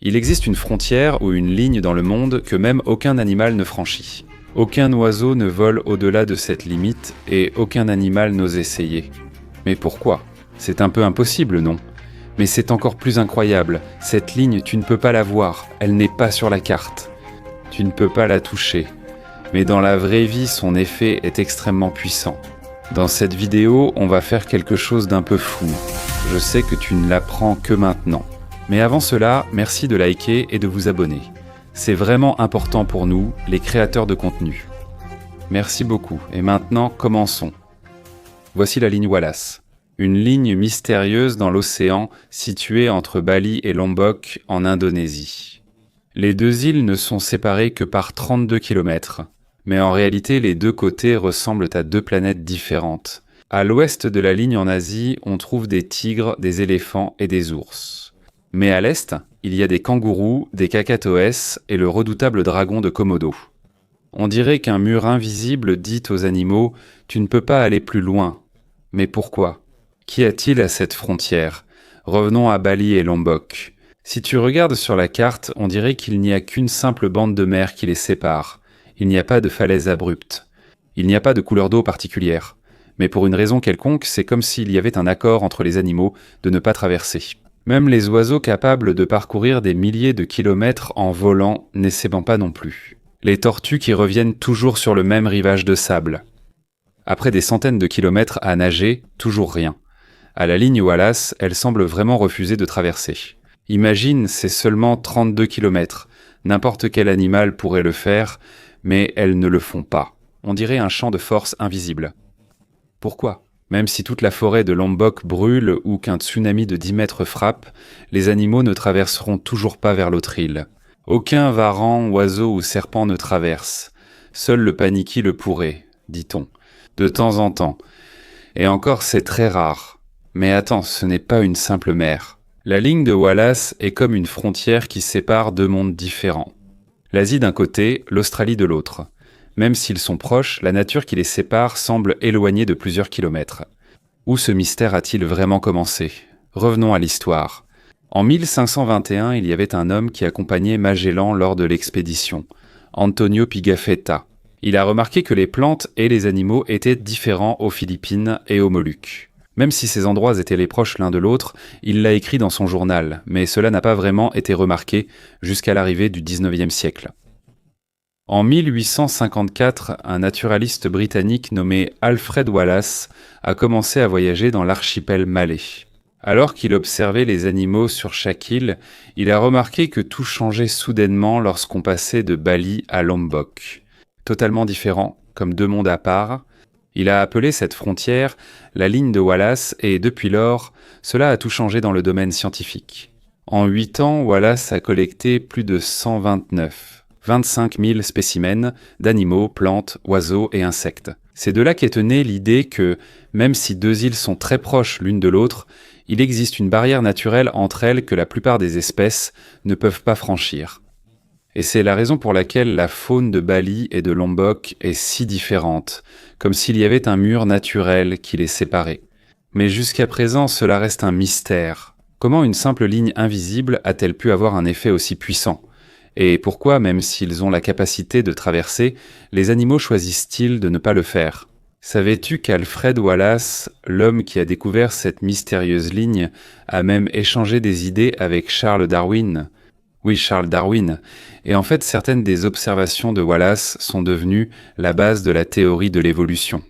Il existe une frontière ou une ligne dans le monde que même aucun animal ne franchit. Aucun oiseau ne vole au-delà de cette limite et aucun animal n'ose essayer. Mais pourquoi ? C'est un peu impossible, non ? Mais c'est encore plus incroyable. Cette ligne, tu ne peux pas la voir. Elle n'est pas sur la carte. Tu ne peux pas la toucher. Mais dans la vraie vie, son effet est extrêmement puissant. Dans cette vidéo, on va faire quelque chose d'un peu fou. Je sais que tu ne l'apprends que maintenant. Mais avant cela, merci de liker et de vous abonner. C'est vraiment important pour nous, les créateurs de contenu. Merci beaucoup. Et maintenant, commençons. Voici la ligne Wallace. Une ligne mystérieuse dans l'océan située entre Bali et Lombok en Indonésie. Les deux îles ne sont séparées que par 32 km. Mais en réalité, les deux côtés ressemblent à deux planètes différentes. À l'ouest de la ligne en Asie, on trouve des tigres, des éléphants et des ours. Mais à l'est, il y a des kangourous, des kakatoès et le redoutable dragon de Komodo. On dirait qu'un mur invisible dit aux animaux « Tu ne peux pas aller plus loin ». Mais pourquoi ? Qu'y a-t-il à cette frontière ? Revenons à Bali et Lombok. Si tu regardes sur la carte, on dirait qu'il n'y a qu'une simple bande de mer qui les sépare. Il n'y a pas de falaise abrupte. Il n'y a pas de couleur d'eau particulière. Mais pour une raison quelconque, c'est comme s'il y avait un accord entre les animaux de ne pas traverser. Même les oiseaux capables de parcourir des milliers de kilomètres en volant n'essaiment pas non plus. Les tortues qui reviennent toujours sur le même rivage de sable. Après des centaines de kilomètres à nager, toujours rien. À la ligne Wallace, elle semble vraiment refuser de traverser. Imagine, c'est seulement 32 kilomètres. N'importe quel animal pourrait le faire, mais elles ne le font pas. On dirait un champ de force invisible. Pourquoi ? Même si toute la forêt de Lombok brûle ou qu'un tsunami de 10 mètres frappe, les animaux ne traverseront toujours pas vers l'autre île. Aucun varan, oiseau ou serpent ne traverse. Seul le paniki le pourrait, dit-on, de temps en temps. Et encore, c'est très rare. Mais attends, ce n'est pas une simple mer. La ligne de Wallace est comme une frontière qui sépare deux mondes différents. L'Asie d'un côté, l'Australie de l'autre. Même s'ils sont proches, la nature qui les sépare semble éloignée de plusieurs kilomètres. Où ce mystère a-t-il vraiment commencé ? Revenons à l'histoire. En 1521, il y avait un homme qui accompagnait Magellan lors de l'expédition, Antonio Pigafetta. Il a remarqué que les plantes et les animaux étaient différents aux Philippines et aux Moluques. Même si ces endroits étaient les proches l'un de l'autre, il l'a écrit dans son journal, mais cela n'a pas vraiment été remarqué jusqu'à l'arrivée du XIXe siècle. En 1854, un naturaliste britannique nommé Alfred Wallace a commencé à voyager dans l'archipel malais. Alors qu'il observait les animaux sur chaque île, il a remarqué que tout changeait soudainement lorsqu'on passait de Bali à Lombok. Totalement différents, comme deux mondes à part, il a appelé cette frontière la ligne de Wallace et depuis lors, cela a tout changé dans le domaine scientifique. En 8 ans, Wallace a collecté plus de 25 000 spécimens d'animaux, plantes, oiseaux et insectes. C'est de là qu'est née l'idée que, même si deux îles sont très proches l'une de l'autre, il existe une barrière naturelle entre elles que la plupart des espèces ne peuvent pas franchir. Et c'est la raison pour laquelle la faune de Bali et de Lombok est si différente, comme s'il y avait un mur naturel qui les séparait. Mais jusqu'à présent, cela reste un mystère. Comment une simple ligne invisible a-t-elle pu avoir un effet aussi puissant ? Et pourquoi, même s'ils ont la capacité de traverser, les animaux choisissent-ils de ne pas le faire ? Savais-tu qu'Alfred Wallace, l'homme qui a découvert cette mystérieuse ligne, a même échangé des idées avec Charles Darwin ? Oui, Charles Darwin. Et en fait, certaines des observations de Wallace sont devenues la base de la théorie de l'évolution.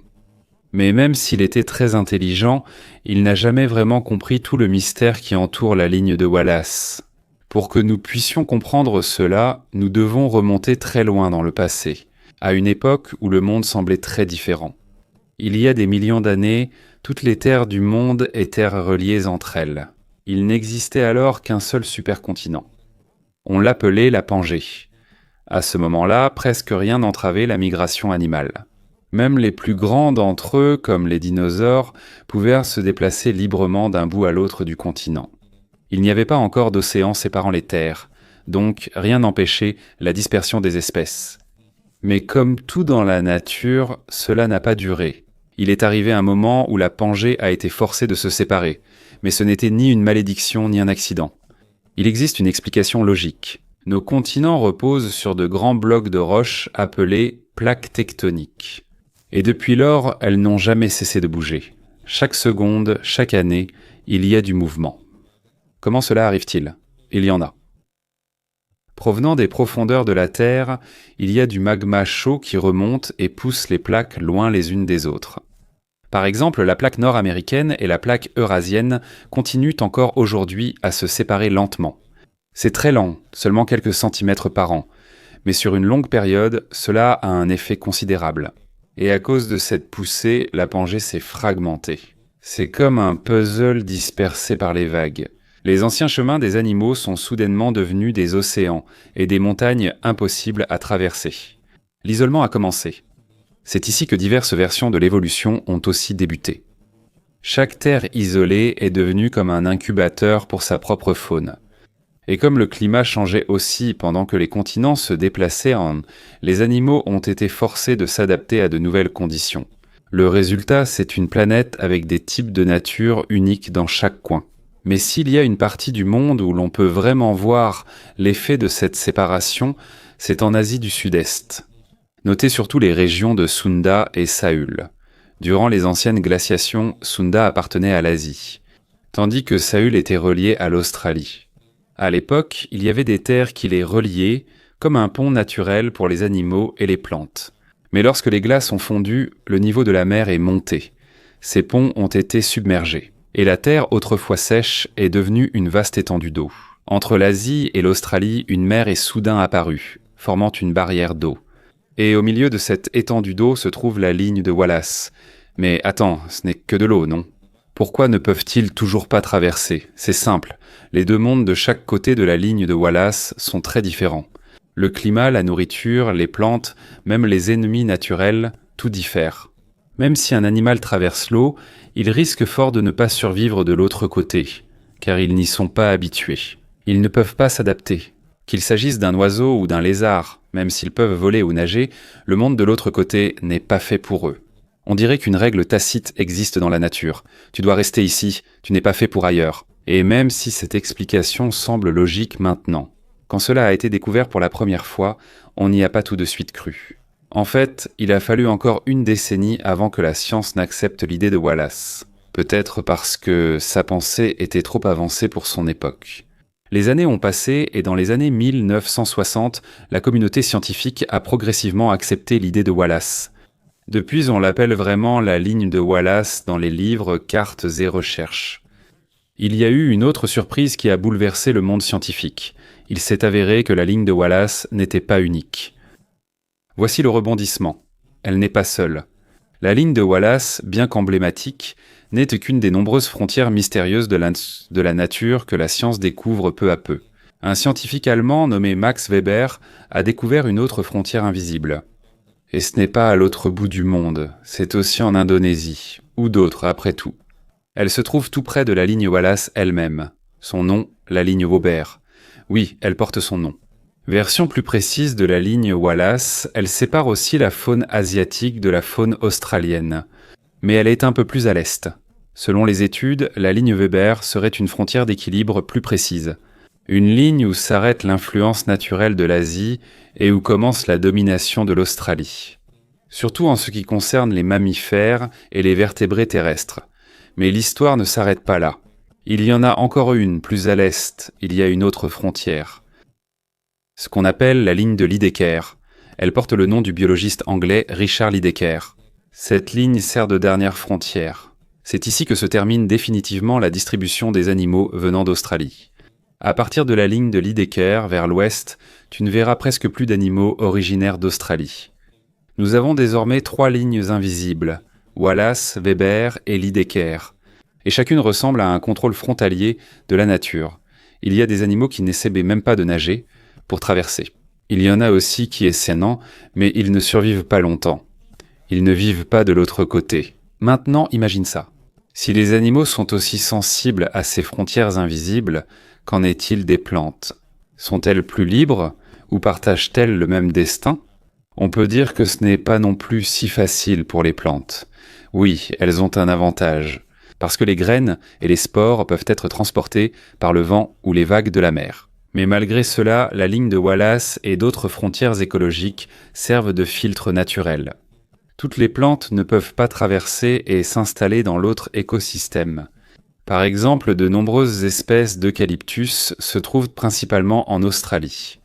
Mais même s'il était très intelligent, il n'a jamais vraiment compris tout le mystère qui entoure la ligne de Wallace. Pour que nous puissions comprendre cela, nous devons remonter très loin dans le passé, à une époque où le monde semblait très différent. Il y a des millions d'années, toutes les terres du monde étaient reliées entre elles. Il n'existait alors qu'un seul supercontinent. On l'appelait la Pangée. À ce moment-là, presque rien n'entravait la migration animale. Même les plus grands d'entre eux, comme les dinosaures, pouvaient se déplacer librement d'un bout à l'autre du continent. Il n'y avait pas encore d'océan séparant les terres, donc rien n'empêchait la dispersion des espèces. Mais comme tout dans la nature, cela n'a pas duré. Il est arrivé un moment où la Pangée a été forcée de se séparer, mais ce n'était ni une malédiction ni un accident. Il existe une explication logique. Nos continents reposent sur de grands blocs de roches appelés plaques tectoniques. Et depuis lors, elles n'ont jamais cessé de bouger. Chaque seconde, chaque année, il y a du mouvement. Comment cela arrive-t-il ? Il y en a. Provenant des profondeurs de la Terre, il y a du magma chaud qui remonte et pousse les plaques loin les unes des autres. Par exemple, la plaque nord-américaine et la plaque eurasienne continuent encore aujourd'hui à se séparer lentement. C'est très lent, seulement quelques centimètres par an, mais sur une longue période, cela a un effet considérable. Et à cause de cette poussée, la Pangée s'est fragmentée. C'est comme un puzzle dispersé par les vagues. Les anciens chemins des animaux sont soudainement devenus des océans et des montagnes impossibles à traverser. L'isolement a commencé. C'est ici que diverses versions de l'évolution ont aussi débuté. Chaque terre isolée est devenue comme un incubateur pour sa propre faune. Et comme le climat changeait aussi pendant que les continents se déplaçaient, les animaux ont été forcés de s'adapter à de nouvelles conditions. Le résultat, c'est une planète avec des types de nature uniques dans chaque coin. Mais s'il y a une partie du monde où l'on peut vraiment voir l'effet de cette séparation, c'est en Asie du Sud-Est. Notez surtout les régions de Sunda et Saül. Durant les anciennes glaciations, Sunda appartenait à l'Asie, tandis que Saül était relié à l'Australie. À l'époque, il y avait des terres qui les reliaient, comme un pont naturel pour les animaux et les plantes. Mais lorsque les glaces ont fondu, le niveau de la mer est monté. Ces ponts ont été submergés. Et la terre, autrefois sèche, est devenue une vaste étendue d'eau. Entre l'Asie et l'Australie, une mer est soudain apparue, formant une barrière d'eau. Et au milieu de cette étendue d'eau se trouve la ligne de Wallace. Mais attends, ce n'est que de l'eau, non ? Pourquoi ne peuvent-ils toujours pas traverser ? C'est simple, les deux mondes de chaque côté de la ligne de Wallace sont très différents. Le climat, la nourriture, les plantes, même les ennemis naturels, tout diffère. Même si un animal traverse l'eau, il risque fort de ne pas survivre de l'autre côté, car ils n'y sont pas habitués. Ils ne peuvent pas s'adapter. Qu'il s'agisse d'un oiseau ou d'un lézard, même s'ils peuvent voler ou nager, le monde de l'autre côté n'est pas fait pour eux. On dirait qu'une règle tacite existe dans la nature. Tu dois rester ici, tu n'es pas fait pour ailleurs. Et même si cette explication semble logique maintenant, quand cela a été découvert pour la première fois, on n'y a pas tout de suite cru. En fait, il a fallu encore une décennie avant que la science n'accepte l'idée de Wallace. Peut-être parce que sa pensée était trop avancée pour son époque. Les années ont passé et dans les années 1960, la communauté scientifique a progressivement accepté l'idée de Wallace. Depuis, on l'appelle vraiment la ligne de Wallace dans les livres, cartes et recherches. Il y a eu une autre surprise qui a bouleversé le monde scientifique. Il s'est avéré que la ligne de Wallace n'était pas unique. Voici le rebondissement. Elle n'est pas seule. La ligne de Wallace, bien qu'emblématique, n'est qu'une des nombreuses frontières mystérieuses de la nature que la science découvre peu à peu. Un scientifique allemand nommé Max Weber a découvert une autre frontière invisible. Et ce n'est pas à l'autre bout du monde, c'est aussi en Indonésie, ou d'autres après tout. Elle se trouve tout près de la ligne Wallace elle-même. Son nom, la ligne Weber. Oui, elle porte son nom. Version plus précise de la ligne Wallace, elle sépare aussi la faune asiatique de la faune australienne. Mais elle est un peu plus à l'est. Selon les études, la ligne Weber serait une frontière d'équilibre plus précise. Une ligne où s'arrête l'influence naturelle de l'Asie et où commence la domination de l'Australie. Surtout en ce qui concerne les mammifères et les vertébrés terrestres. Mais l'histoire ne s'arrête pas là. Il y en a encore une, plus à l'est, il y a une autre frontière. Ce qu'on appelle la ligne de Lydekker. Elle porte le nom du biologiste anglais Richard Lydekker. Cette ligne sert de dernière frontière. C'est ici que se termine définitivement la distribution des animaux venant d'Australie. À partir de la ligne de Lydekker vers l'ouest, tu ne verras presque plus d'animaux originaires d'Australie. Nous avons désormais 3 lignes invisibles, Wallace, Weber et Lydekker. Et chacune ressemble à un contrôle frontalier de la nature. Il y a des animaux qui n'essaient même pas de nager pour traverser. Il y en a aussi qui essaient, mais ils ne survivent pas longtemps. Ils ne vivent pas de l'autre côté. Maintenant, imagine ça. Si les animaux sont aussi sensibles à ces frontières invisibles, qu'en est-il des plantes ? Sont-elles plus libres ou partagent-elles le même destin ? On peut dire que ce n'est pas non plus si facile pour les plantes. Oui, elles ont un avantage. parce que les graines et les spores peuvent être transportés par le vent ou les vagues de la mer. Mais malgré cela, la ligne de Wallace et d'autres frontières écologiques servent de filtre naturel. Toutes les plantes ne peuvent pas traverser et s'installer dans l'autre écosystème. Par exemple, de nombreuses espèces d'eucalyptus se trouvent principalement en Australie.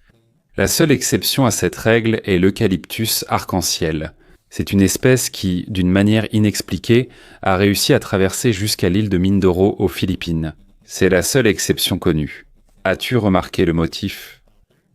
La seule exception à cette règle est l'eucalyptus arc-en-ciel. C'est une espèce qui, d'une manière inexpliquée, a réussi à traverser jusqu'à l'île de Mindoro aux Philippines. C'est la seule exception connue. As-tu remarqué le motif ?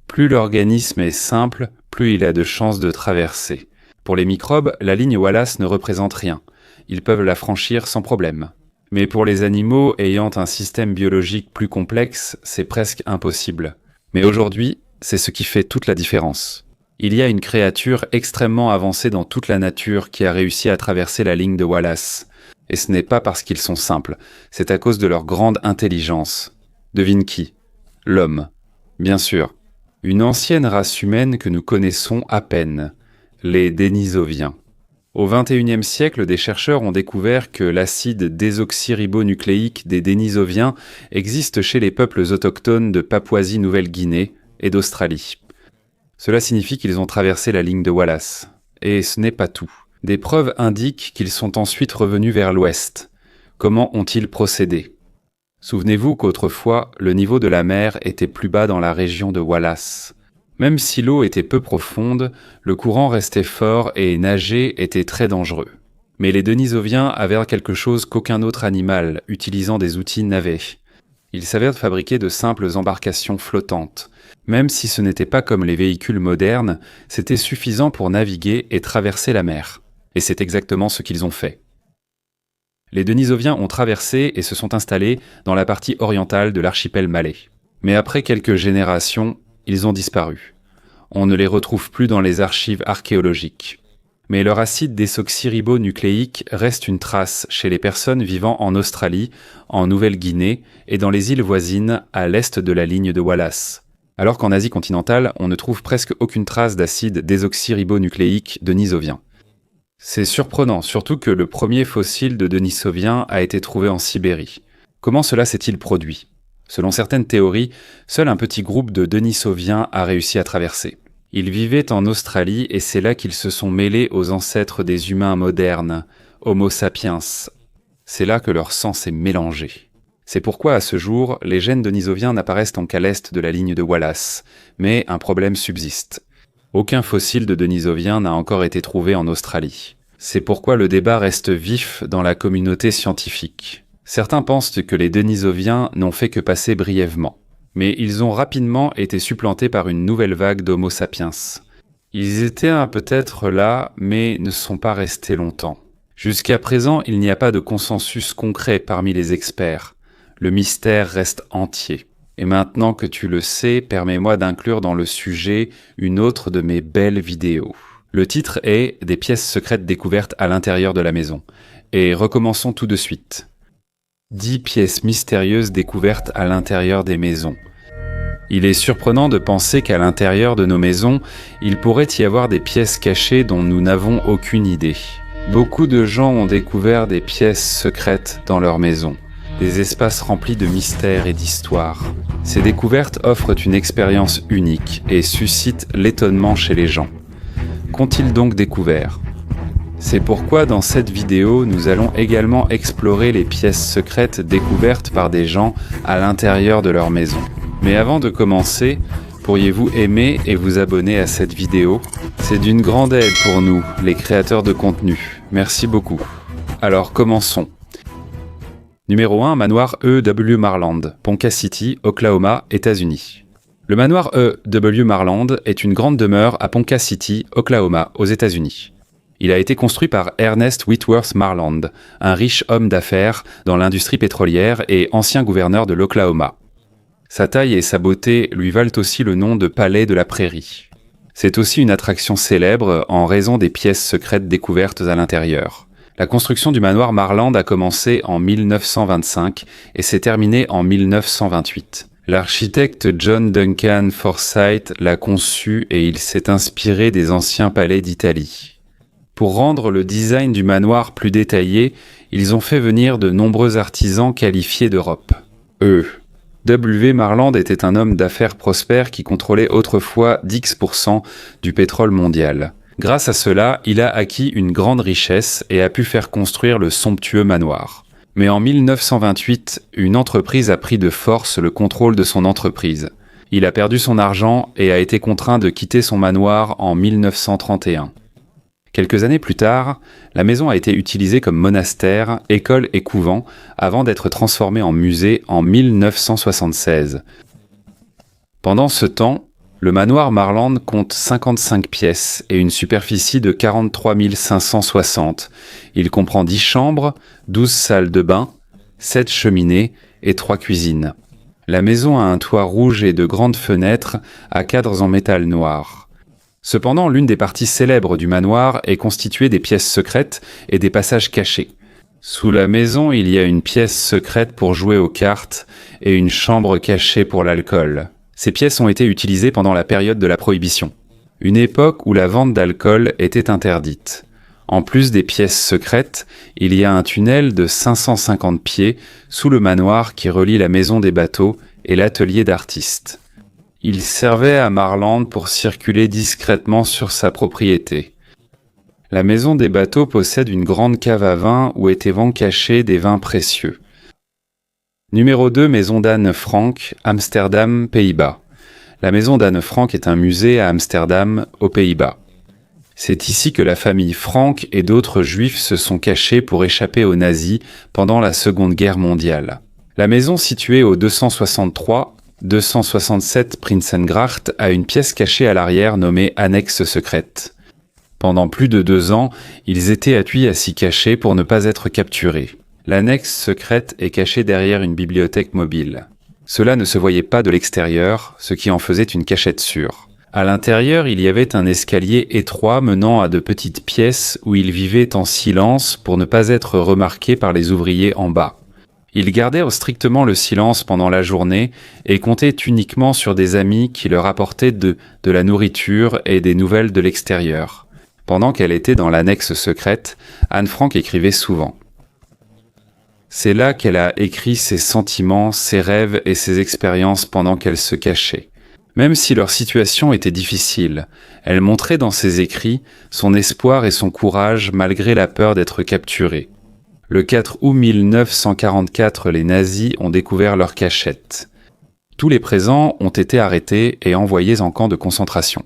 Plus l'organisme est simple, plus il a de chances de traverser. Pour les microbes, la ligne Wallace ne représente rien. Ils peuvent la franchir sans problème. Mais pour les animaux ayant un système biologique plus complexe, c'est presque impossible. Mais aujourd'hui, c'est ce qui fait toute la différence. Il y a une créature extrêmement avancée dans toute la nature qui a réussi à traverser la ligne de Wallace. Et ce n'est pas parce qu'ils sont simples, c'est à cause de leur grande intelligence. Devine qui ? L'homme. Bien sûr. Une ancienne race humaine que nous connaissons à peine. Les Denisoviens. Au XXIe siècle, des chercheurs ont découvert que l'acide désoxyribonucléique des Denisoviens existe chez les peuples autochtones de Papouasie-Nouvelle-Guinée et d'Australie. Cela signifie qu'ils ont traversé la ligne de Wallace. Et ce n'est pas tout. Des preuves indiquent qu'ils sont ensuite revenus vers l'ouest. Comment ont-ils procédé ? Souvenez-vous qu'autrefois, le niveau de la mer était plus bas dans la région de Wallace. Même si l'eau était peu profonde, le courant restait fort et nager était très dangereux. Mais les Denisoviens avaient quelque chose qu'aucun autre animal, utilisant des outils n'avait. Ils savaient fabriquer de simples embarcations flottantes. Même si ce n'était pas comme les véhicules modernes, c'était suffisant pour naviguer et traverser la mer. Et c'est exactement ce qu'ils ont fait. Les Denisoviens ont traversé et se sont installés dans la partie orientale de l'archipel malais. Mais après quelques générations, ils ont disparu. On ne les retrouve plus dans les archives archéologiques. Mais leur acide désoxyribonucléique reste une trace chez les personnes vivant en Australie, en Nouvelle-Guinée et dans les îles voisines à l'est de la ligne de Wallace. Alors qu'en Asie continentale, on ne trouve presque aucune trace d'acide désoxyribonucléique denisovien. C'est surprenant, surtout que le premier fossile de denisovien a été trouvé en Sibérie. Comment cela s'est-il produit ? Selon certaines théories, seul un petit groupe de denisoviens a réussi à traverser. Ils vivaient en Australie et c'est là qu'ils se sont mêlés aux ancêtres des humains modernes, Homo sapiens. C'est là que leur sang s'est mélangé. C'est pourquoi à ce jour, les gènes denisoviens n'apparaissent qu'à l'est de la ligne de Wallace, mais un problème subsiste. Aucun fossile de denisovien n'a encore été trouvé en Australie. C'est pourquoi le débat reste vif dans la communauté scientifique. Certains pensent que les denisoviens n'ont fait que passer brièvement. Mais ils ont rapidement été supplantés par une nouvelle vague d'Homo sapiens. Ils étaient peut-être là, mais ne sont pas restés longtemps. Jusqu'à présent, il n'y a pas de consensus concret parmi les experts. Le mystère reste entier. Et maintenant que tu le sais, permets-moi d'inclure dans le sujet une autre de mes belles vidéos. Le titre est « Des pièces secrètes découvertes à l'intérieur de la maison ». Et recommençons tout de suite. 10 pièces mystérieuses découvertes à l'intérieur des maisons. Il est surprenant de penser qu'à l'intérieur de nos maisons, il pourrait y avoir des pièces cachées dont nous n'avons aucune idée. Beaucoup de gens ont découvert des pièces secrètes dans leur maison. Des espaces remplis de mystères et d'histoires. Ces découvertes offrent une expérience unique et suscitent l'étonnement chez les gens. Qu'ont-ils donc découvert ? C'est pourquoi dans cette vidéo, nous allons également explorer les pièces secrètes découvertes par des gens à l'intérieur de leur maison. Mais avant de commencer, pourriez-vous aimer et vous abonner à cette vidéo ? C'est d'une grande aide pour nous, les créateurs de contenu. Merci beaucoup. Alors commençons. Numéro 1, manoir E.W. Marland, Ponca City, Oklahoma, États-Unis. Le manoir E.W. Marland est une grande demeure à Ponca City, Oklahoma, aux États-Unis. Il a été construit par Ernest Whitworth Marland, un riche homme d'affaires dans l'industrie pétrolière et ancien gouverneur de l'Oklahoma. Sa taille et sa beauté lui valent aussi le nom de Palais de la Prairie. C'est aussi une attraction célèbre en raison des pièces secrètes découvertes à l'intérieur. La construction du manoir Marland a commencé en 1925 et s'est terminée en 1928. L'architecte John Duncan Forsyth l'a conçu et il s'est inspiré des anciens palais d'Italie. Pour rendre le design du manoir plus détaillé, ils ont fait venir de nombreux artisans qualifiés d'Europe. W. Marland était un homme d'affaires prospère qui contrôlait autrefois 10% du pétrole mondial. Grâce à cela, il a acquis une grande richesse et a pu faire construire le somptueux manoir. Mais en 1928, une entreprise a pris de force le contrôle de son entreprise. Il a perdu son argent et a été contraint de quitter son manoir en 1931. Quelques années plus tard, la maison a été utilisée comme monastère, école et couvent avant d'être transformée en musée en 1976. Pendant ce temps, le manoir Marland compte 55 pièces et une superficie de 43 560. Il comprend 10 chambres, 12 salles de bain, 7 cheminées et 3 cuisines. La maison a un toit rouge et de grandes fenêtres à cadres en métal noir. Cependant, l'une des parties célèbres du manoir est constituée des pièces secrètes et des passages cachés. Sous la maison, il y a une pièce secrète pour jouer aux cartes et une chambre cachée pour l'alcool. Ces pièces ont été utilisées pendant la période de la Prohibition, une époque où la vente d'alcool était interdite. En plus des pièces secrètes, il y a un tunnel de 550 pieds sous le manoir qui relie la maison des bateaux et l'atelier d'artistes. Il servait à Marland pour circuler discrètement sur sa propriété. La maison des bateaux possède une grande cave à vin où étaient cachés des vins précieux. Numéro 2, Maison d'Anne Frank, Amsterdam, Pays-Bas. La maison d'Anne Frank est un musée à Amsterdam, aux Pays-Bas. C'est ici que la famille Frank et d'autres juifs se sont cachés pour échapper aux nazis pendant la Seconde Guerre mondiale. La maison située au 267 Prinsengracht a une pièce cachée à l'arrière nommée annexe secrète. Pendant plus de 2 ans, ils étaient appuyés à s'y cacher pour ne pas être capturés. L'annexe secrète est cachée derrière une bibliothèque mobile. Cela ne se voyait pas de l'extérieur, ce qui en faisait une cachette sûre. À l'intérieur, il y avait un escalier étroit menant à de petites pièces où ils vivaient en silence pour ne pas être remarqués par les ouvriers en bas. Ils gardèrent strictement le silence pendant la journée et comptaient uniquement sur des amis qui leur apportaient de la nourriture et des nouvelles de l'extérieur. Pendant qu'elle était dans l'annexe secrète, Anne Frank écrivait souvent. C'est là qu'elle a écrit ses sentiments, ses rêves et ses expériences pendant qu'elle se cachait. Même si leur situation était difficile, elle montrait dans ses écrits son espoir et son courage malgré la peur d'être capturée. Le 4 août 1944, les nazis ont découvert leur cachette. Tous les présents ont été arrêtés et envoyés en camp de concentration.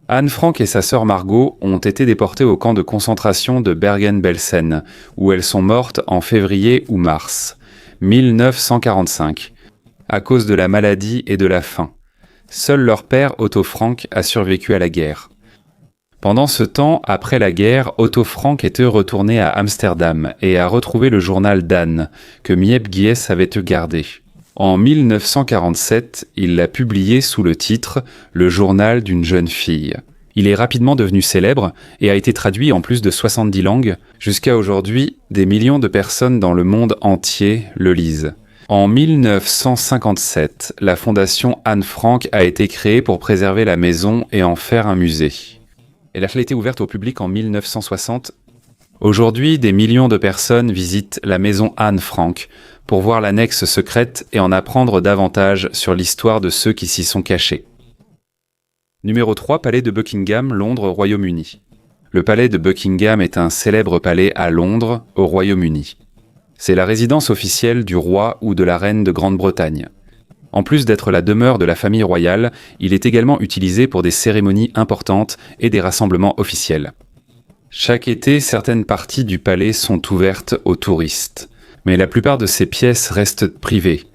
Anne Frank et sa sœur Margot ont été déportées au camp de concentration de Bergen-Belsen, où elles sont mortes en février ou mars 1945, à cause de la maladie et de la faim. Seul leur père, Otto Frank, a survécu à la guerre. Pendant ce temps, après la guerre, Otto Frank était retourné à Amsterdam et a retrouvé le journal d'Anne, que Miep Gies avait gardé. En 1947, il l'a publié sous le titre « Le journal d'une jeune fille ». Il est rapidement devenu célèbre et a été traduit en plus de 70 langues. Jusqu'à aujourd'hui, des millions de personnes dans le monde entier le lisent. En 1957, la fondation Anne Frank a été créée pour préserver la maison et en faire un musée. Elle a été ouverte au public en 1960. Aujourd'hui, des millions de personnes visitent la maison Anne Frank pour voir l'annexe secrète et en apprendre davantage sur l'histoire de ceux qui s'y sont cachés. Numéro 3, Palais de Buckingham, Londres, Royaume-Uni. Le palais de Buckingham est un célèbre palais à Londres, au Royaume-Uni. C'est la résidence officielle du roi ou de la reine de Grande-Bretagne. En plus d'être la demeure de la famille royale, il est également utilisé pour des cérémonies importantes et des rassemblements officiels. Chaque été, certaines parties du palais sont ouvertes aux touristes. Mais la plupart de ces pièces restent privées.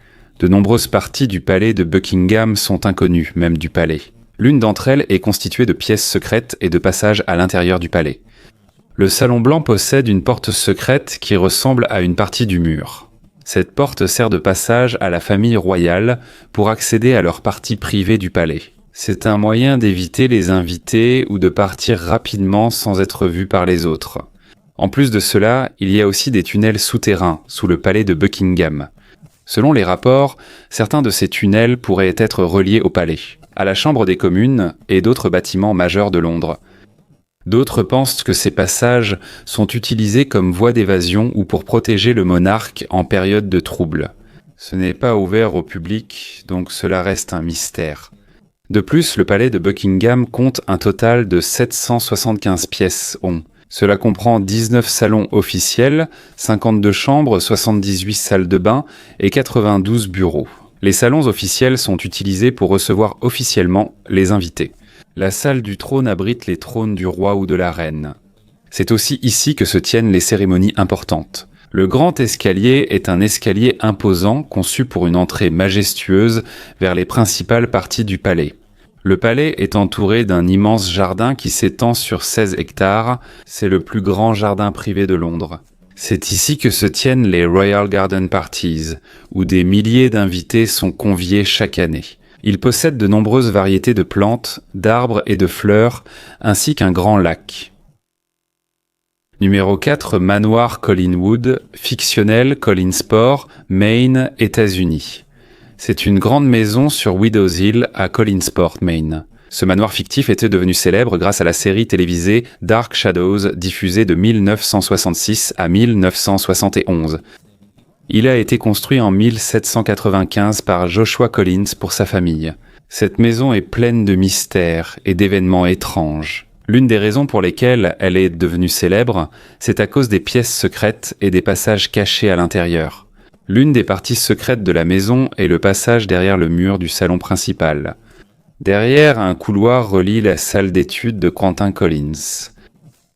De nombreuses parties du palais de Buckingham sont inconnues, même du palais. L'une d'entre elles est constituée de pièces secrètes et de passages à l'intérieur du palais. Le Salon Blanc possède une porte secrète qui ressemble à une partie du mur. Cette porte sert de passage à la famille royale pour accéder à leur partie privée du palais. C'est un moyen d'éviter les invités ou de partir rapidement sans être vu par les autres. En plus de cela, il y a aussi des tunnels souterrains sous le palais de Buckingham. Selon les rapports, certains de ces tunnels pourraient être reliés au palais, à la Chambre des communes et d'autres bâtiments majeurs de Londres. D'autres pensent que ces passages sont utilisés comme voie d'évasion ou pour protéger le monarque en période de trouble. Ce n'est pas ouvert au public, donc cela reste un mystère. De plus, le palais de Buckingham compte un total de 775 pièces ondes. Cela comprend 19 salons officiels, 52 chambres, 78 salles de bain et 92 bureaux. Les salons officiels sont utilisés pour recevoir officiellement les invités. La salle du trône abrite les trônes du roi ou de la reine. C'est aussi ici que se tiennent les cérémonies importantes. Le grand escalier est un escalier imposant conçu pour une entrée majestueuse vers les principales parties du palais. Le palais est entouré d'un immense jardin qui s'étend sur 16 hectares. C'est le plus grand jardin privé de Londres. C'est ici que se tiennent les Royal Garden Parties, où des milliers d'invités sont conviés chaque année. Il possède de nombreuses variétés de plantes, d'arbres et de fleurs, ainsi qu'un grand lac. Numéro 4, Manoir Collingwood, fictionnel Collinsport, Maine, États-Unis. C'est une grande maison sur Widows Hill à Collinsport, Maine. Ce manoir fictif était devenu célèbre grâce à la série télévisée Dark Shadows, diffusée de 1966 à 1971. Il a été construit en 1795 par Joshua Collins pour sa famille. Cette maison est pleine de mystères et d'événements étranges. L'une des raisons pour lesquelles elle est devenue célèbre, c'est à cause des pièces secrètes et des passages cachés à l'intérieur. L'une des parties secrètes de la maison est le passage derrière le mur du salon principal. Derrière, un couloir relie la salle d'études de Quentin Collins.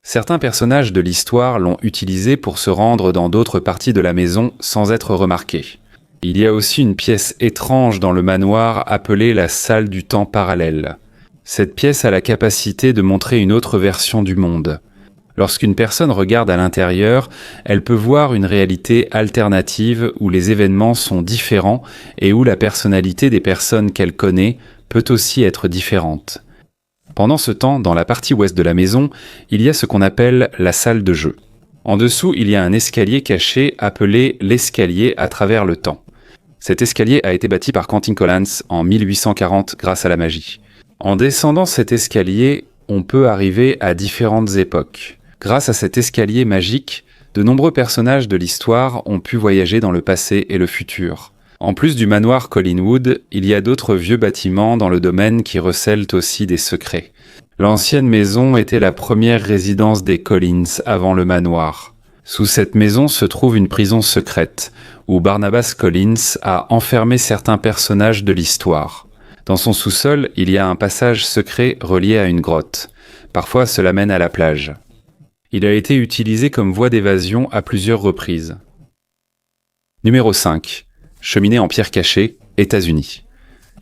Certains personnages de l'histoire l'ont utilisé pour se rendre dans d'autres parties de la maison sans être remarqués. Il y a aussi une pièce étrange dans le manoir appelée la salle du temps parallèle. Cette pièce a la capacité de montrer une autre version du monde. Lorsqu'une personne regarde à l'intérieur, elle peut voir une réalité alternative où les événements sont différents et où la personnalité des personnes qu'elle connaît peut aussi être différente. Pendant ce temps, dans la partie ouest de la maison, il y a ce qu'on appelle la salle de jeu. En dessous, il y a un escalier caché appelé l'escalier à travers le temps. Cet escalier a été bâti par Quentin Collins en 1840 grâce à la magie. En descendant cet escalier, on peut arriver à différentes époques. Grâce à cet escalier magique, de nombreux personnages de l'histoire ont pu voyager dans le passé et le futur. En plus du manoir Collingwood, il y a d'autres vieux bâtiments dans le domaine qui recèlent aussi des secrets. L'ancienne maison était la première résidence des Collins avant le manoir. Sous cette maison se trouve une prison secrète, où Barnabas Collins a enfermé certains personnages de l'histoire. Dans son sous-sol, il y a un passage secret relié à une grotte. Parfois, cela mène à la plage. Il a été utilisé comme voie d'évasion à plusieurs reprises. Numéro 5. Cheminée en pierre cachée, États-Unis.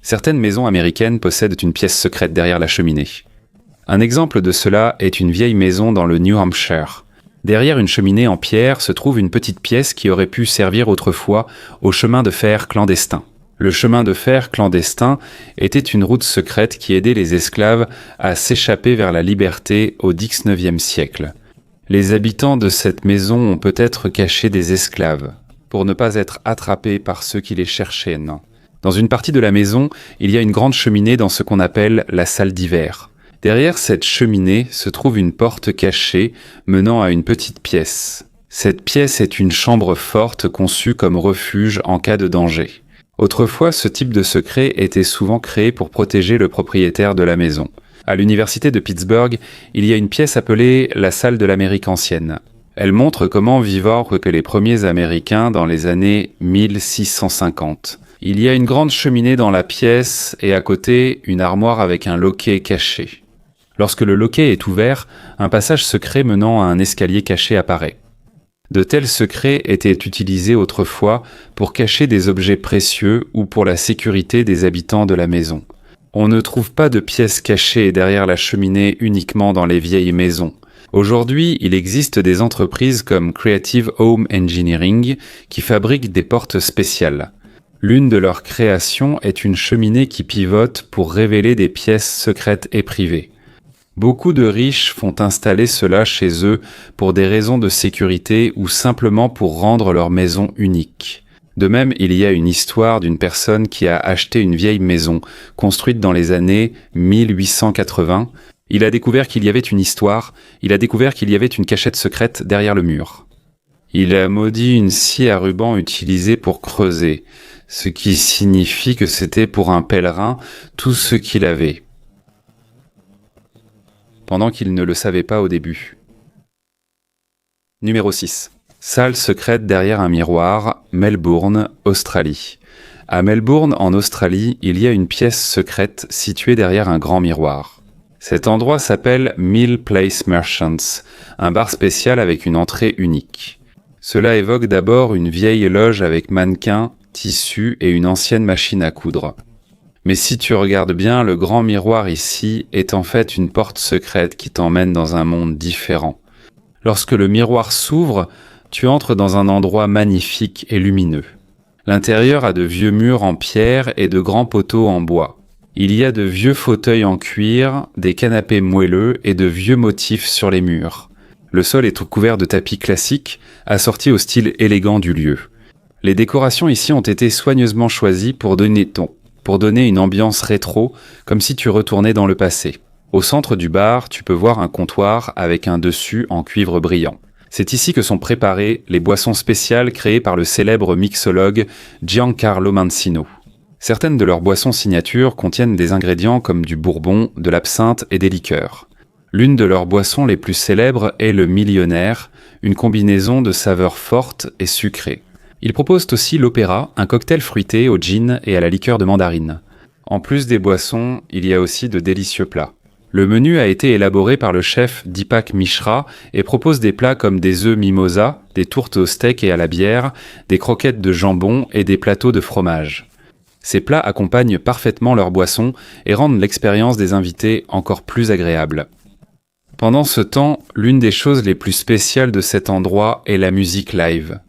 Certaines maisons américaines possèdent une pièce secrète derrière la cheminée. Un exemple de cela est une vieille maison dans le New Hampshire. Derrière une cheminée en pierre se trouve une petite pièce qui aurait pu servir autrefois au chemin de fer clandestin. Le chemin de fer clandestin était une route secrète qui aidait les esclaves à s'échapper vers la liberté au XIXe siècle. Les habitants de cette maison ont peut-être caché des esclaves, pour ne pas être attrapés par ceux qui les cherchaient. Non. Dans une partie de la maison, il y a une grande cheminée dans ce qu'on appelle la salle d'hiver. Derrière cette cheminée se trouve une porte cachée menant à une petite pièce. Cette pièce est une chambre forte conçue comme refuge en cas de danger. Autrefois, ce type de secret était souvent créé pour protéger le propriétaire de la maison. À l'université de Pittsburgh, il y a une pièce appelée la salle de l'Amérique ancienne. Elle montre comment vivaient que les premiers Américains dans les années 1650. Il y a une grande cheminée dans la pièce et à côté, une armoire avec un loquet caché. Lorsque le loquet est ouvert, un passage secret menant à un escalier caché apparaît. De tels secrets étaient utilisés autrefois pour cacher des objets précieux ou pour la sécurité des habitants de la maison. On ne trouve pas de pièces cachées derrière la cheminée uniquement dans les vieilles maisons. Aujourd'hui, il existe des entreprises comme Creative Home Engineering qui fabriquent des portes spéciales. L'une de leurs créations est une cheminée qui pivote pour révéler des pièces secrètes et privées. Beaucoup de riches font installer cela chez eux pour des raisons de sécurité ou simplement pour rendre leur maison unique. De même, il y a une histoire d'une personne qui a acheté une vieille maison construite dans les années 1880. Il a découvert qu'il y avait une histoire, il a découvert qu'il y avait une cachette secrète derrière le mur. Il a maudit une scie à ruban utilisée pour creuser, ce qui signifie que c'était pour un pèlerin tout ce qu'il avait, pendant qu'il ne le savait pas au début. Numéro 6. Salle secrète derrière un miroir, Melbourne, Australie. À Melbourne, en Australie, il y a une pièce secrète située derrière un grand miroir. Cet endroit s'appelle Mill Place Merchants, un bar spécial avec une entrée unique. Cela évoque d'abord une vieille loge avec mannequins, tissus et une ancienne machine à coudre. Mais si tu regardes bien, le grand miroir ici est en fait une porte secrète qui t'emmène dans un monde différent. Lorsque le miroir s'ouvre, tu entres dans un endroit magnifique et lumineux. L'intérieur a de vieux murs en pierre et de grands poteaux en bois. Il y a de vieux fauteuils en cuir, des canapés moelleux et de vieux motifs sur les murs. Le sol est couvert de tapis classiques, assortis au style élégant du lieu. Les décorations ici ont été soigneusement choisies pour donner une ambiance rétro, comme si tu retournais dans le passé. Au centre du bar, tu peux voir un comptoir avec un dessus en cuivre brillant. C'est ici que sont préparées les boissons spéciales créées par le célèbre mixologue Giancarlo Mancino. Certaines de leurs boissons signature contiennent des ingrédients comme du bourbon, de l'absinthe et des liqueurs. L'une de leurs boissons les plus célèbres est le millionnaire, une combinaison de saveurs fortes et sucrées. Ils proposent aussi l'opéra, un cocktail fruité au gin et à la liqueur de mandarine. En plus des boissons, il y a aussi de délicieux plats. Le menu a été élaboré par le chef Deepak Mishra et propose des plats comme des œufs mimosa, des tourtes au steak et à la bière, des croquettes de jambon et des plateaux de fromage. Ces plats accompagnent parfaitement leurs boissons et rendent l'expérience des invités encore plus agréable. Pendant ce temps, l'une des choses les plus spéciales de cet endroit est la musique live.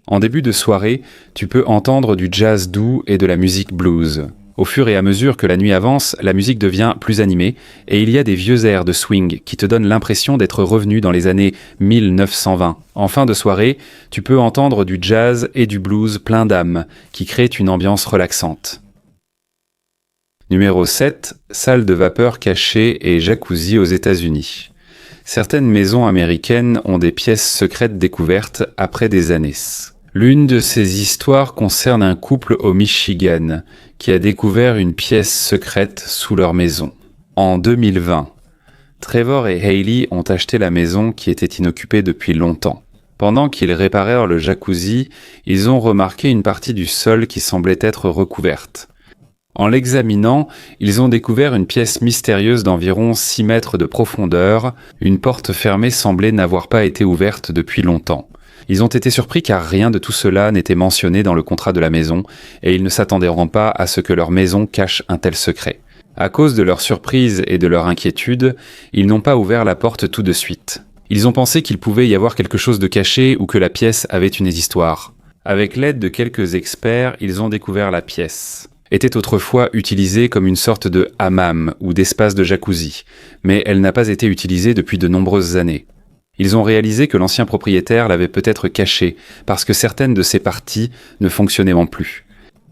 En début de soirée, tu peux entendre du jazz doux et de la musique blues. Au fur et à mesure que la nuit avance, la musique devient plus animée et il y a des vieux airs de swing qui te donnent l'impression d'être revenu dans les années 1920. En fin de soirée, tu peux entendre du jazz et du blues plein d'âme qui créent une ambiance relaxante. Numéro 7. Salle de vapeur cachée et jacuzzi aux États-Unis. Certaines maisons américaines ont des pièces secrètes découvertes après des années. L'une de ces histoires concerne un couple au Michigan qui a découvert une pièce secrète sous leur maison. En 2020, Trevor et Hailey ont acheté la maison qui était inoccupée depuis longtemps. Pendant qu'ils réparèrent le jacuzzi, ils ont remarqué une partie du sol qui semblait être recouverte. En l'examinant, ils ont découvert une pièce mystérieuse d'environ 6 mètres de profondeur. Une porte fermée semblait n'avoir pas été ouverte depuis longtemps. Ils ont été surpris car rien de tout cela n'était mentionné dans le contrat de la maison et ils ne s'attendiront pas à ce que leur maison cache un tel secret. À cause de leur surprise et de leur inquiétude, ils n'ont pas ouvert la porte tout de suite. Ils ont pensé qu'il pouvait y avoir quelque chose de caché ou que la pièce avait une histoire. Avec l'aide de quelques experts, ils ont découvert la pièce. Était autrefois utilisée comme une sorte de hammam ou d'espace de jacuzzi, mais elle n'a pas été utilisée depuis de nombreuses années. Ils ont réalisé que l'ancien propriétaire l'avait peut-être cachée parce que certaines de ses parties ne fonctionnaient plus.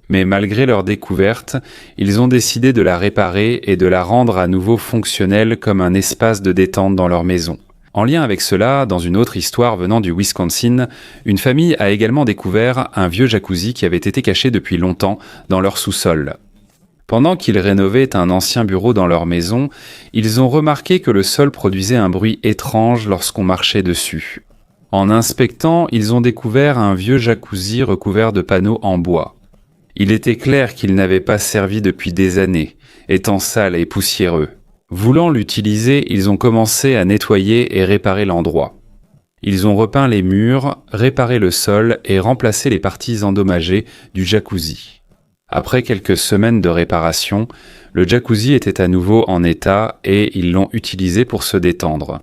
Mais malgré leur découverte, ils ont décidé de la réparer et de la rendre à nouveau fonctionnelle comme un espace de détente dans leur maison. En lien avec cela, dans une autre histoire venant du Wisconsin, une famille a également découvert un vieux jacuzzi qui avait été caché depuis longtemps dans leur sous-sol. Pendant qu'ils rénovaient un ancien bureau dans leur maison, ils ont remarqué que le sol produisait un bruit étrange lorsqu'on marchait dessus. En inspectant, ils ont découvert un vieux jacuzzi recouvert de panneaux en bois. Il était clair qu'il n'avait pas servi depuis des années, étant sale et poussiéreux. Voulant l'utiliser, ils ont commencé à nettoyer et réparer l'endroit. Ils ont repeint les murs, réparé le sol et remplacé les parties endommagées du jacuzzi. Après quelques semaines de réparation, le jacuzzi était à nouveau en état et ils l'ont utilisé pour se détendre.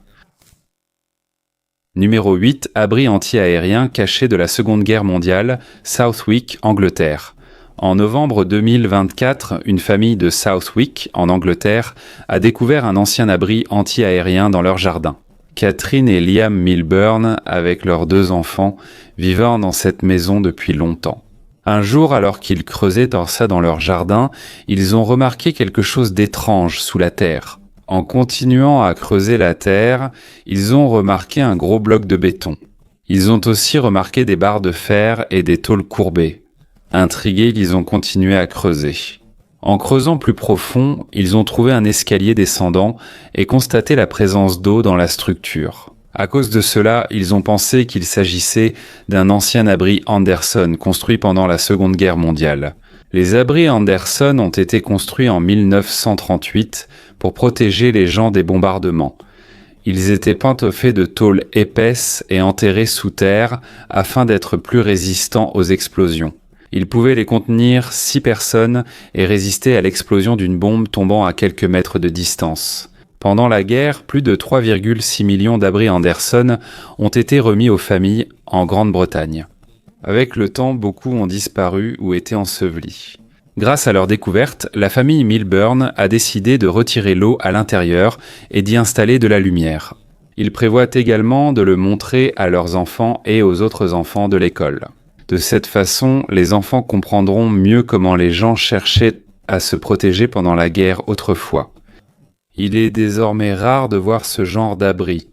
Numéro 8. Abri anti-aérien caché de la Seconde Guerre mondiale, Southwick, Angleterre. En novembre 2024, une famille de Southwick, en Angleterre, a découvert un ancien abri anti-aérien dans leur jardin. Catherine et Liam Milburn, avec leurs 2 enfants, vivant dans cette maison depuis longtemps. Un jour, alors qu'ils creusaient ça dans leur jardin, ils ont remarqué quelque chose d'étrange sous la terre. En continuant à creuser la terre, ils ont remarqué un gros bloc de béton. Ils ont aussi remarqué des barres de fer et des tôles courbées. Intrigués, ils ont continué à creuser. En creusant plus profond, ils ont trouvé un escalier descendant et constaté la présence d'eau dans la structure. À cause de cela, ils ont pensé qu'il s'agissait d'un ancien abri Anderson construit pendant la Seconde Guerre mondiale. Les abris Anderson ont été construits en 1938 pour protéger les gens des bombardements. Ils étaient pantoffés de tôles épaisses et enterrés sous terre afin d'être plus résistants aux explosions. Ils pouvaient les contenir 6 personnes et résister à l'explosion d'une bombe tombant à quelques mètres de distance. Pendant la guerre, plus de 3,6 millions d'abris Anderson ont été remis aux familles en Grande-Bretagne. Avec le temps, beaucoup ont disparu ou été ensevelis. Grâce à leur découverte, la famille Milburn a décidé de retirer l'eau à l'intérieur et d'y installer de la lumière. Ils prévoient également de le montrer à leurs enfants et aux autres enfants de l'école. De cette façon, les enfants comprendront mieux comment les gens cherchaient à se protéger pendant la guerre autrefois. Il est désormais rare de voir ce genre d'abri.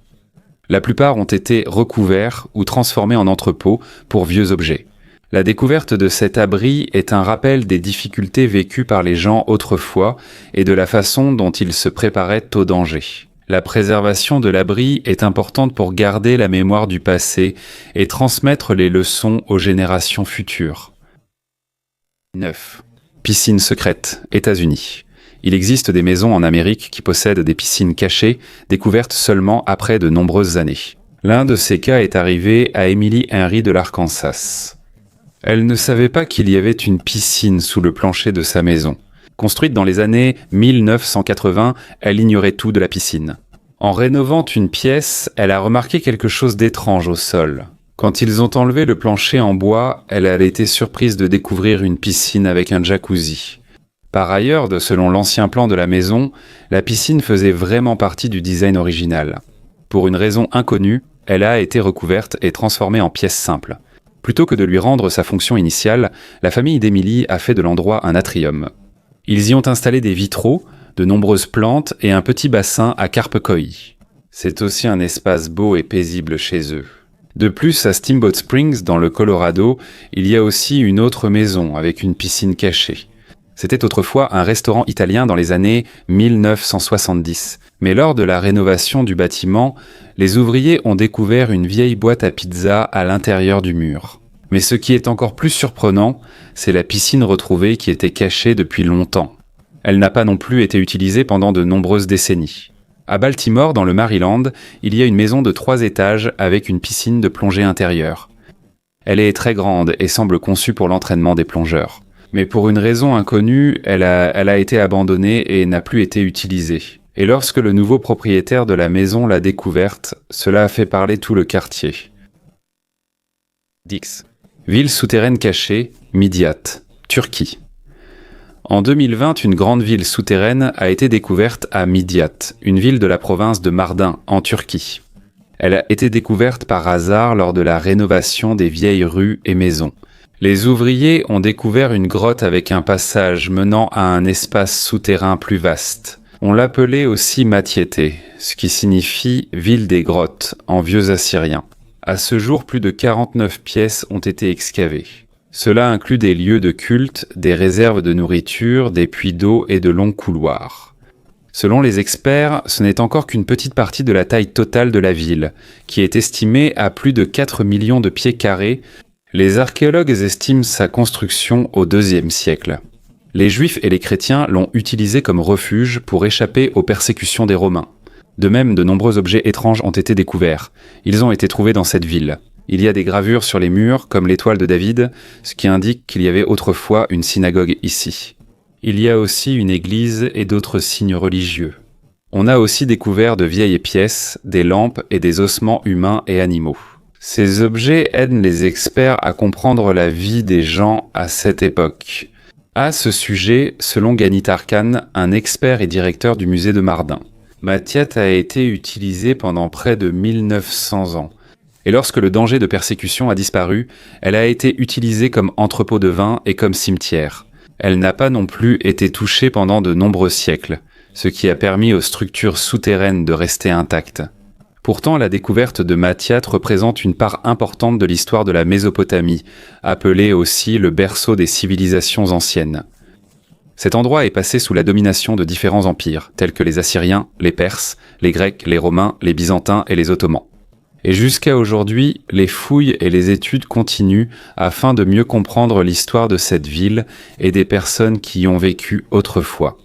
La plupart ont été recouverts ou transformés en entrepôts pour vieux objets. La découverte de cet abri est un rappel des difficultés vécues par les gens autrefois et de la façon dont ils se préparaient au danger. La préservation de l'abri est importante pour garder la mémoire du passé et transmettre les leçons aux générations futures. 9. Piscine secrète, États-Unis. Il existe des maisons en Amérique qui possèdent des piscines cachées, découvertes seulement après de nombreuses années. L'un de ces cas est arrivé à Emily Henry de l'Arkansas. Elle ne savait pas qu'il y avait une piscine sous le plancher de sa maison. Construite dans les années 1980, elle ignorait tout de la piscine. En rénovant une pièce, elle a remarqué quelque chose d'étrange au sol. Quand ils ont enlevé le plancher en bois, elle a été surprise de découvrir une piscine avec un jacuzzi. Par ailleurs, selon l'ancien plan de la maison, la piscine faisait vraiment partie du design original. Pour une raison inconnue, elle a été recouverte et transformée en pièce simple. Plutôt que de lui rendre sa fonction initiale, la famille d'Emily a fait de l'endroit un atrium. Ils y ont installé des vitraux, de nombreuses plantes et un petit bassin à carpe koi. C'est aussi un espace beau et paisible chez eux. De plus, à Steamboat Springs, dans le Colorado, il y a aussi une autre maison avec une piscine cachée. C'était autrefois un restaurant italien dans les années 1970. Mais lors de la rénovation du bâtiment, les ouvriers ont découvert une vieille boîte à pizza à l'intérieur du mur. Mais ce qui est encore plus surprenant, c'est la piscine retrouvée qui était cachée depuis longtemps. Elle n'a pas non plus été utilisée pendant de nombreuses décennies. À Baltimore, dans le Maryland, il y a une maison de 3 étages avec une piscine de plongée intérieure. Elle est très grande et semble conçue pour l'entraînement des plongeurs. Mais pour une raison inconnue, elle a été abandonnée et n'a plus été utilisée. Et lorsque le nouveau propriétaire de la maison l'a découverte, cela a fait parler tout le quartier. 10. Ville souterraine cachée, Midyat, Turquie. En 2020, une grande ville souterraine a été découverte à Midyat, une ville de la province de Mardin, en Turquie. Elle a été découverte par hasard lors de la rénovation des vieilles rues et maisons. Les ouvriers ont découvert une grotte avec un passage menant à un espace souterrain plus vaste. On l'appelait aussi Matieté, ce qui signifie « ville des grottes » en vieux assyrien. À ce jour, plus de 49 pièces ont été excavées. Cela inclut des lieux de culte, des réserves de nourriture, des puits d'eau et de longs couloirs. Selon les experts, ce n'est encore qu'une petite partie de la taille totale de la ville, qui est estimée à plus de 4 millions de pieds carrés. Les archéologues estiment sa construction au IIe siècle. Les Juifs et les chrétiens l'ont utilisé comme refuge pour échapper aux persécutions des Romains. De même, de nombreux objets étranges ont été découverts. Ils ont été trouvés dans cette ville. Il y a des gravures sur les murs, comme l'étoile de David, ce qui indique qu'il y avait autrefois une synagogue ici. Il y a aussi une église et d'autres signes religieux. On a aussi découvert de vieilles pièces, des lampes et des ossements humains et animaux. Ces objets aident les experts à comprendre la vie des gens à cette époque. À ce sujet, selon Ghanit Arkan, un expert et directeur du musée de Mardin, Mathyat a été utilisée pendant près de 1900 ans. Et lorsque le danger de persécution a disparu, elle a été utilisée comme entrepôt de vin et comme cimetière. Elle n'a pas non plus été touchée pendant de nombreux siècles. ce qui a permis aux structures souterraines de rester intactes. Pourtant, la découverte de Matyat représente une part importante de l'histoire de la Mésopotamie, appelée aussi le berceau des civilisations anciennes. Cet endroit est passé sous la domination de différents empires, tels que les Assyriens, les Perses, les Grecs, les Romains, les Byzantins et les Ottomans. Et jusqu'à aujourd'hui, les fouilles et les études continuent afin de mieux comprendre l'histoire de cette ville et des personnes qui y ont vécu autrefois.